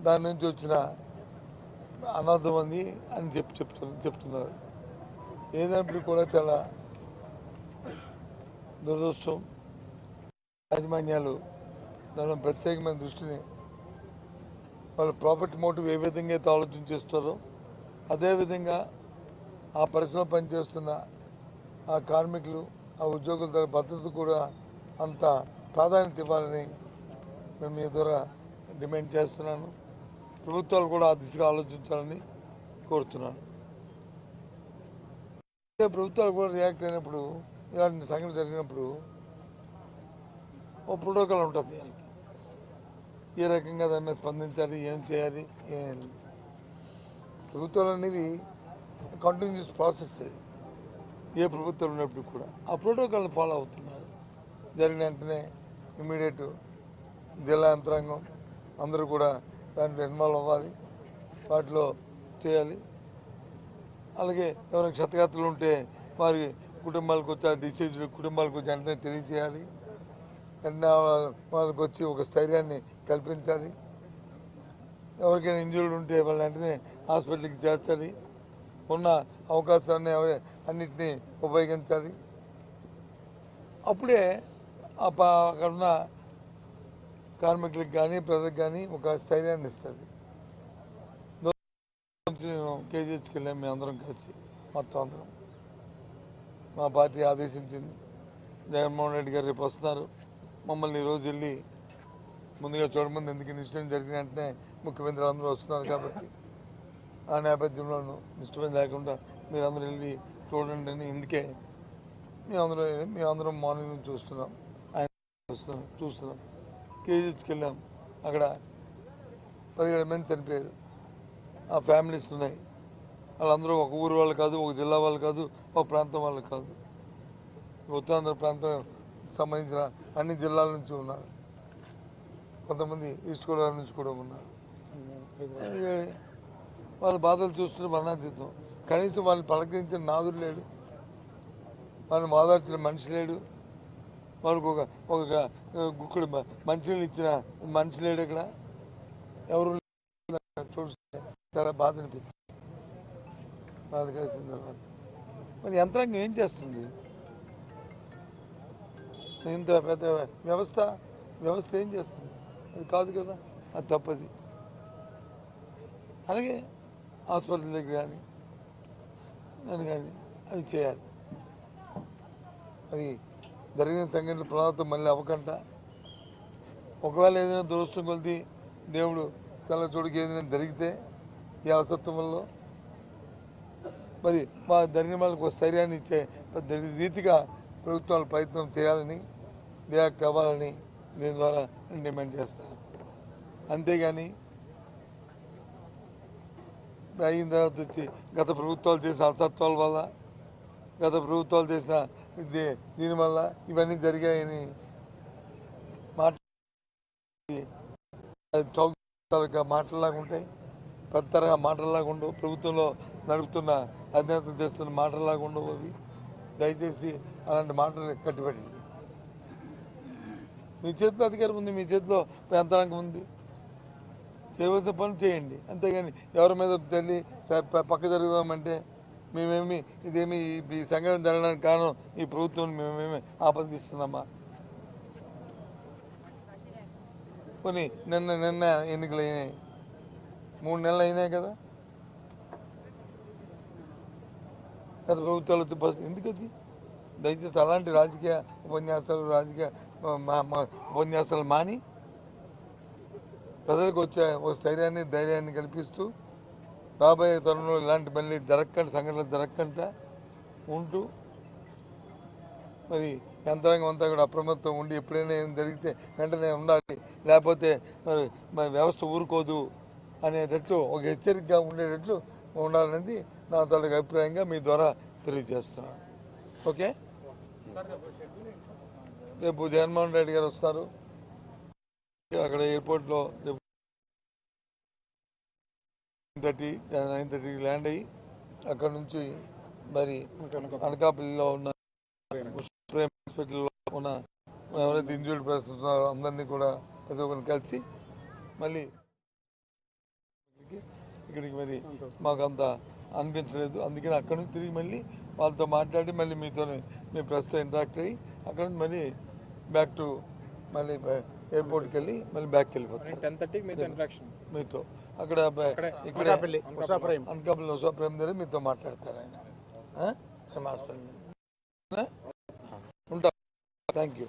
దాని నుంచి వచ్చిన అనాథం అని చెప్తున్నారు. ఏదైనప్పుడు కూడా చాలా దురదృష్టం. యాజమాన్యాలు దాని ప్రత్యేకమైన దృష్టిని వాళ్ళ ప్రాఫిట్ మోటివ్ ఏ విధంగా అయితే ఆలోచన చేస్తారో అదేవిధంగా ఆ పరిశ్రమ పనిచేస్తున్న ఆ కార్మికులు ఆ ఉద్యోగుల భద్రత కూడా అంత ప్రాధాన్యత ఇవ్వాలని మేము మీ ద్వారా డిమాండ్ చేస్తున్నాను. ప్రభుత్వాలు కూడా ఆ దిశగా ఆలోచించాలని కోరుతున్నాను. ప్రభుత్వాలు కూడా రియాక్ట్ అయినప్పుడు ఇలాంటి సంఘటన జరిగినప్పుడు ఓ ప్రోటోకాల్ ఉంటుంది. ఏ రకంగా దాని మీద స్పందించాలి, ఏం చేయాలి, ఏం ప్రభుత్వాలు అనేవి కంటిన్యూస్ ప్రాసెస్. ఏ ప్రభుత్వం ఉన్నప్పుడు కూడా ఆ ప్రోటోకాల్ని ఫాలో అవుతున్నారు. జరిగిన వెంటనే ఇమ్మీడియట్ జిల్లా యంత్రాంగం అందరూ కూడా దాంట్లో ఇన్వాల్వ్ అవ్వాలి, వాటిలో చేయాలి. అలాగే ఎవరైనా క్షతగాత్రులు ఉంటే వారి కుటుంబాలకు వచ్చి ఆ డిసీజ్ కుటుంబాలకు వచ్చి వెంటనే తెలియజేయాలి. వెంటనే వాళ్ళకి వచ్చి ఒక స్థైర్యాన్ని కల్పించాలి. ఎవరికైనా ఇంజూర్డ్ ఉంటే వాళ్ళని వెంటనే హాస్పిటల్కి చేర్చాలి. ఉన్న అవకాశాన్ని అన్నింటినీ ఉపయోగించాలి. అప్పుడే అక్కడున్న కార్మికులకు కానీ ప్రజలకు కానీ ఒక స్థైర్యాన్ని ఇస్తుంది. నేను కేజీహెచ్కి వెళ్ళాము, మేము అందరం కలిసి మొత్తం అందరం. మా పార్టీ ఆదేశించింది. జగన్మోహన్ రెడ్డి గారు రేపు వస్తున్నారు. మమ్మల్ని ఈరోజు వెళ్ళి ముందుగా చూడమంది. ఎందుకు ఇన్సిడెంట్ జరిగిన వెంటనే ముఖ్యమంత్రి అందరూ వస్తున్నారు కాబట్టి ఆ నేపథ్యంలో డిస్టర్బెన్స్ లేకుండా మీరందరూ వెళ్ళి చూడండి అని ఇందుకే మేమందరం మార్నింగ్ నుంచి చూస్తున్నాం. ఆయన చూస్తున్నాం. కేజీహెచ్కి వెళ్ళాం. అక్కడ 17 మంది చనిపోయారు. ఆ ఫ్యామిలీస్ ఉన్నాయి. వాళ్ళందరూ ఒక ఊరు వాళ్ళు కాదు, ఒక జిల్లా వాళ్ళు కాదు, ఒక ప్రాంతం వాళ్ళు కాదు. ఉత్తరాంధ్ర ప్రాంతం సంబంధించిన అన్ని జిల్లాల నుంచి ఉన్నారు. కొంతమంది ఈస్ట్ గోదావరి నుంచి కూడా ఉన్నారు. వాళ్ళ బాధలు చూస్తుంటే వర్ణాతీతం. కనీసం వాళ్ళని పలకరించిన నాదుడు లేడు, వాళ్ళని మాదార్చిన మనిషి లేడు, వాళ్ళకు ఒక గుక్కడు మంచినీళ్ళు ఇచ్చిన మనిషి లేడు. ఇక్కడ ఎవరు చూస్తే చాలా బాధ అనిపించింది. బాధ కలిసిన తర్వాత మరి యంత్రాంగం ఏం చేస్తుంది? ఇంత పెద్ద వ్యవస్థ ఏం చేస్తుంది? అది కాదు కదా, అది తప్పది. అలాగే హాస్పిటల్ దగ్గర కానీ దాన్ని కానీ అవి చేయాలి. అవి జరిగిన సంఘటనలు పునరావృతం మళ్ళీ అవ్వకుండా, ఒకవేళ ఏదైనా దురదృష్టం కొలిది దేవుడు తల చోటుకి ఏదైనా జరిగితే ఈ అలసత్వంలో మరి మా జరిగిన వాళ్ళకు ఒక స్థైర్యాన్ని ఇచ్చే రీతిగా ప్రభుత్వాలు ప్రయత్నం చేయాలని, రియాక్ట్ అవ్వాలని దీని ద్వారా నేను డిమాండ్ చేస్తాను. అంతేగాని అయిన తర్వాత వచ్చి గత ప్రభుత్వాలు చేసిన అలసత్వాల వల్ల, గత ప్రభుత్వాలు చేసిన దీనివల్ల ఇవన్నీ జరిగాయని మాటల్లాగా ఉంటాయి. పెద్ద తరహా మాటల్లాగా ఉండవు. ప్రభుత్వంలో నడుపుతున్న అధినేతలు చేస్తున్న మాటల్లాగా ఉండవు అవి. దయచేసి అలాంటి మాటలు కట్టిపెట్టండి. మీ చేతిలో అధికారం ఉంది, మీ చేతిలో యంత్రాంగం ఉంది. చేయవలసిన పని చేయండి. అంతేగాని ఎవరి మీద తల్లి పక్క జరుగుదామంటే ఇదేమి ఈ సంఘటన జరగడానికి కారణం ఈ ప్రభుత్వం మేమేమి ఆపదిస్తున్నామా? కొన్ని నిన్న ఎన్నికలు అయినాయి, 3 నెలలు అయినాయి కదా. గత ప్రభుత్వాలు ఎందుకది? దయచేసి అలాంటి రాజకీయ ఉపన్యాసాలు మాని ప్రజలకు వచ్చే ఒక స్థైర్యాన్ని ధైర్యాన్ని కల్పిస్తూ రాబోయే తరంలో ఇలాంటి మళ్ళీ సంఘటనలు జరగకుండా ఉంటూ మరి యంత్రాంగం అంతా కూడా అప్రమత్తం ఉండి ఎప్పుడైనా ఏం జరిగితే వెంటనే ఉండాలి. లేకపోతే మరి వ్యవస్థ ఊరుకోదు అనేటట్లు ఒక హెచ్చరికగా ఉండేటట్లు ఉండాలనేది నా తాలూకు అభిప్రాయంగా మీ ద్వారా తెలియజేస్తున్నాను. ఓకే, రేపు జగన్మోహన్ రెడ్డి గారు వస్తారు. అక్కడ ఎయిర్పోర్ట్లో 9:30కి ల్యాండ్ అయ్యి అక్కడ నుంచి మరి అనకాపల్లిలో ఉన్న హాస్పిటల్లో ఉన్న ఎవరైతే ఇంజూర్డ్ పర్సన్స్ ఉన్నారో అందరినీ కూడా ప్రతి ఒక్కరిని కలిసి మళ్ళీ ఇక్కడికి మరి మాకు అంత అనిపించలేదు. అందుకని అక్కడ నుంచి తిరిగి మళ్ళీ వాళ్ళతో మాట్లాడి మళ్ళీ మీతో మీ ప్రస్తుతం ఇంటరాక్ట్ అయ్యి అక్కడ నుంచి మళ్ళీ బ్యాక్ టు మళ్ళీ ఎయిర్పోర్ట్కి వెళ్ళి మళ్ళీ బ్యాక్కి వెళ్ళిపోతారు 10:30 మీతో ఇంటరాక్షన్. మీతో అక్కడ ఇక్కడ అనకాపల్లి ప్రేమ దగ్గర మీతో మాట్లాడతారు ఆయన హాస్పిటల్ ఉంటా. Thank you.